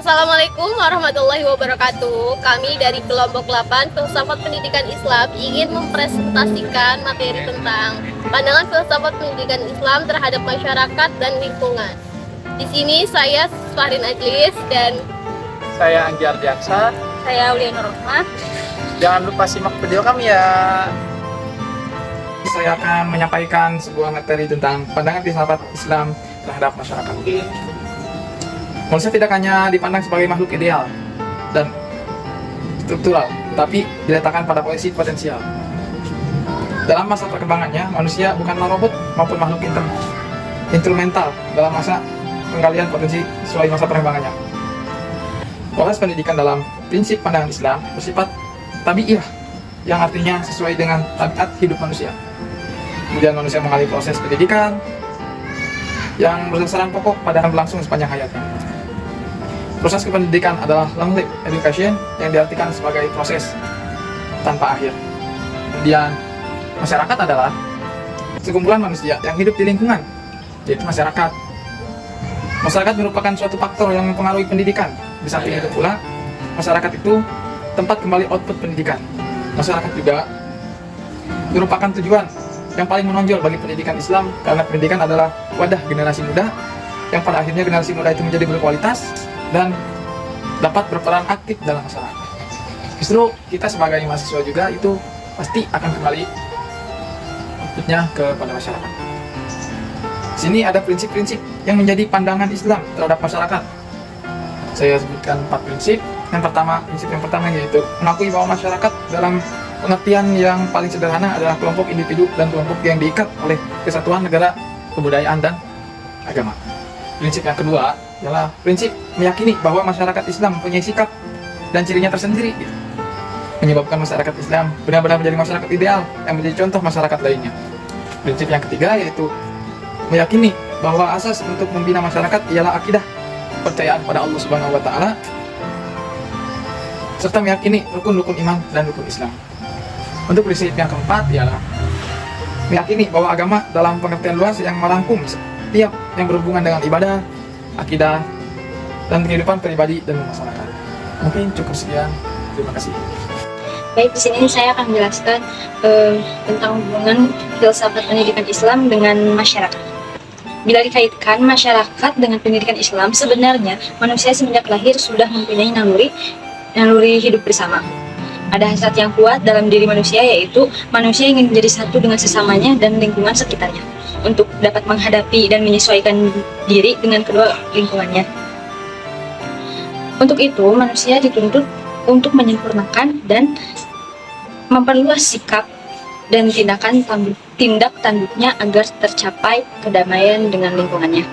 Assalamualaikum warahmatullahi wabarakatuh. Kami dari kelompok 8 Filsafat Pendidikan Islam ingin mempresentasikan materi tentang pandangan filsafat pendidikan Islam terhadap masyarakat dan lingkungan. Di sini saya Fahrin Ajlis dan saya Anggi Ardiansa. saya Aulia Nur Rahmat. Jangan lupa simak video kami ya. Saya akan menyampaikan sebuah materi tentang pandangan filsafat Islam terhadap masyarakat. Manusia tidak hanya dipandang sebagai makhluk ideal dan struktural, tapi diletakkan pada posisi potensial. Dalam masa perkembangannya, manusia bukanlah robot maupun makhluk instrumental dalam masa penggalian potensi sesuai masa perkembangannya. Proses pendidikan dalam prinsip pandangan Islam bersifat tabi'iyah, yang artinya sesuai dengan tabiat hidup manusia. Kemudian manusia mengalami proses pendidikan yang berdasarkan pokok pada berlangsung sepanjang hayatnya. Proses kependidikan adalah long life education yang diartikan sebagai proses tanpa akhir. Kemudian masyarakat adalah sekumpulan manusia yang hidup di lingkungan, yaitu masyarakat. Masyarakat merupakan suatu faktor yang mempengaruhi pendidikan. Di samping itu pula, masyarakat itu tempat kembali output pendidikan. Masyarakat juga merupakan tujuan yang paling menonjol bagi pendidikan Islam, karena pendidikan adalah wadah generasi muda yang pada akhirnya generasi muda itu menjadi berkualitas dan dapat berperan aktif dalam masyarakat. Justru kita sebagai mahasiswa juga itu pasti akan kembali outputnya kepada masyarakat. Di sini ada prinsip-prinsip yang menjadi pandangan Islam terhadap masyarakat. Saya sebutkan 4 prinsip. Prinsip yang pertama yaitu mengakui bahwa masyarakat dalam pengertian yang paling sederhana adalah kelompok individu dan kelompok yang diikat oleh kesatuan negara, kebudayaan, dan agama. Prinsip yang kedua adalah prinsip meyakini bahwa masyarakat Islam mempunyai sikap dan cirinya tersendiri, menyebabkan masyarakat Islam benar-benar menjadi masyarakat ideal yang menjadi contoh masyarakat lainnya. Prinsip yang ketiga yaitu meyakini bahwa asas untuk membina masyarakat ialah akidah, percayaan pada Allah Subhanahu wa Ta'ala, serta meyakini rukun-rukun iman dan rukun Islam. Untuk prinsip yang keempat ialah meyakini bahwa agama dalam pengertian luas yang merangkum setiap yang berhubungan dengan ibadah, akidah, dan kehidupan pribadi dan masyarakat. Mungkin cukup sekian. Terima kasih. Baik, di sini saya akan menjelaskan tentang hubungan filsafat pendidikan Islam dengan masyarakat. Bila dikaitkan masyarakat dengan pendidikan Islam, sebenarnya manusia semenjak lahir sudah mempunyai naluri hidup bersama. Ada hasrat yang kuat dalam diri manusia, yaitu manusia ingin menjadi satu dengan sesamanya dan lingkungan sekitarnya untuk dapat menghadapi dan menyesuaikan diri dengan kedua lingkungannya. Untuk itu, manusia dituntut untuk menyempurnakan dan memperluas sikap dan tindak tanduknya agar tercapai kedamaian dengan lingkungannya.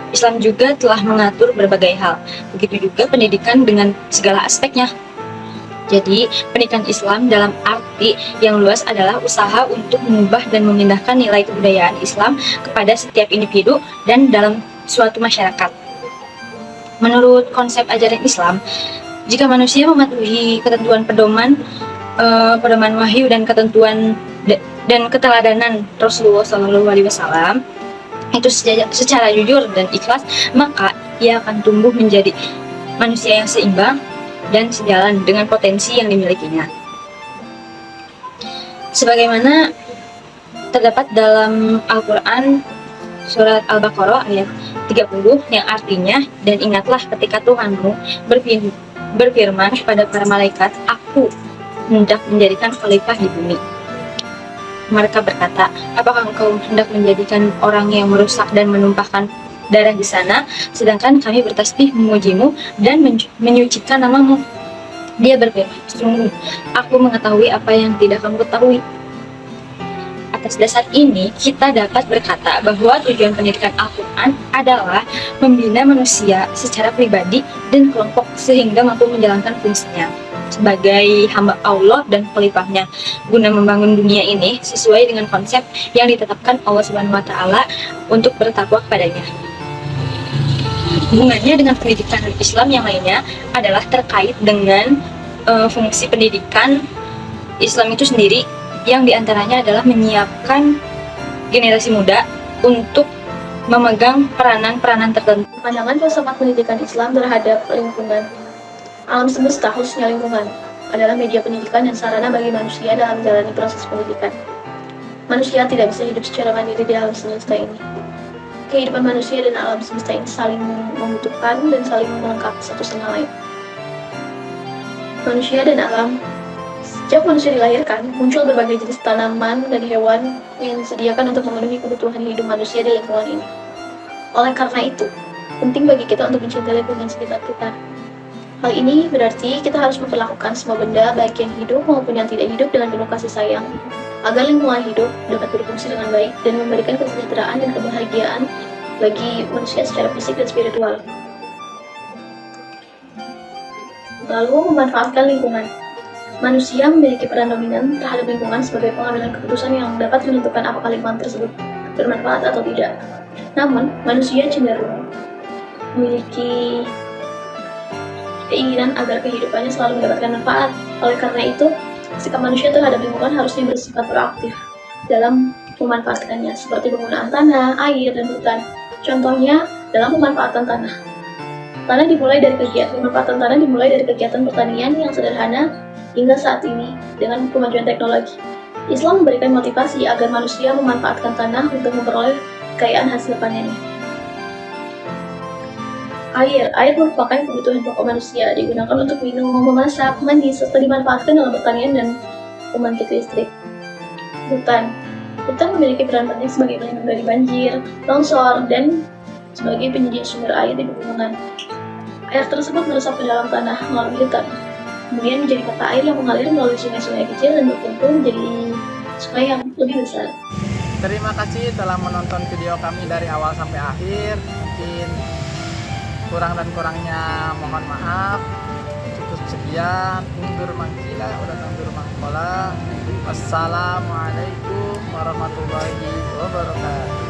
Islam juga telah mengatur berbagai hal, begitu juga pendidikan dengan segala aspeknya. Jadi, pendidikan Islam dalam arti yang luas adalah usaha untuk mengubah dan memindahkan nilai kebudayaan Islam kepada setiap individu dan dalam suatu masyarakat. Menurut konsep ajaran Islam, jika manusia mematuhi ketentuan pedoman wahyu dan ketentuan dan keteladanan Rasulullah SAW itu secara jujur dan ikhlas, maka ia akan tumbuh menjadi manusia yang seimbang dan sejalan dengan potensi yang dimilikinya. Sebagaimana terdapat dalam Al-Quran surat Al-Baqarah ayat 30 yang artinya, dan ingatlah ketika Tuhanmu berfirman kepada para malaikat, aku hendak menjadikan khalifah di bumi. Mereka berkata, apakah engkau hendak menjadikan orang yang merusak dan menumpahkan darah di sana, sedangkan kami bertasbih memujimu dan menyucikan namamu? Dia berfirman, sungguh aku mengetahui apa yang tidak kamu ketahui. Atas dasar ini, kita dapat berkata bahwa tujuan pendidikan Al-Quran adalah membina manusia secara pribadi dan kelompok sehingga mampu menjalankan fungsinya sebagai hamba Allah dan khalifahnya guna membangun dunia ini sesuai dengan konsep yang ditetapkan Allah Subhanahu wa Ta'ala untuk bertakwa kepadanya. Hubungannya dengan pendidikan Islam yang lainnya adalah terkait dengan fungsi pendidikan Islam itu sendiri, yang diantaranya adalah menyiapkan generasi muda untuk memegang peranan-peranan tertentu. Pandangan filsafat pendidikan Islam terhadap lingkungan. Alam semesta, khususnya lingkungan, adalah media pendidikan dan sarana bagi manusia dalam menjalani proses pendidikan. Manusia tidak bisa hidup secara mandiri di alam semesta ini. Kehidupan manusia dan alam semesta ini saling membutuhkan dan saling melengkapi satu sama lain. Manusia dan alam. Sejak manusia dilahirkan, muncul berbagai jenis tanaman dan hewan yang disediakan untuk memenuhi kebutuhan hidup manusia di lingkungan ini. Oleh karena itu, penting bagi kita untuk mencintai lingkungan sekitar kita. Hal ini berarti kita harus memperlakukan semua benda, baik yang hidup maupun yang tidak hidup, dengan penuh kasih sayang, agar lingkungan hidup dapat berfungsi dengan baik dan memberikan kesejahteraan dan kebahagiaan bagi manusia secara fisik dan spiritual. Lalu, memanfaatkan lingkungan. Manusia memiliki peran dominan terhadap lingkungan sebagai pengambilan keputusan yang dapat menentukan apakah lingkungan tersebut bermanfaat atau tidak. Namun, manusia cenderung memiliki keinginan agar kehidupannya selalu mendapatkan manfaat. Oleh karena itu, sikap manusia terhadap lingkungan harusnya bersifat proaktif dalam memanfaatkannya, seperti penggunaan tanah, air, dan hutan. Contohnya, dalam pemanfaatan tanah. Pemanfaatan tanah dimulai dari kegiatan pertanian yang sederhana hingga saat ini dengan kemajuan teknologi. Islam memberikan motivasi agar manusia memanfaatkan tanah untuk memperoleh kekayaan hasil panennya. Air merupakan kebutuhan pokok manusia, digunakan untuk minum, memasak, mandi, serta dimanfaatkan dalam pertanian dan pembangkit listrik. Hutan memiliki peran penting sebagai pelindung dari banjir, longsor, dan sebagai penyedia sumber air di pegunungan. Air tersebut meresap ke dalam tanah melalui hutan, kemudian menjadi mata air yang mengalir melalui sungai-sungai kecil dan berkumpul menjadi sungai yang lebih besar. Terima kasih telah menonton video kami dari awal sampai akhir. Mungkin kurang dan kurangnya mohon maaf. Cukup sekian. Undur mangkila, udah undur mangkola. Wassalamualaikum warahmatullahi wabarakatuh.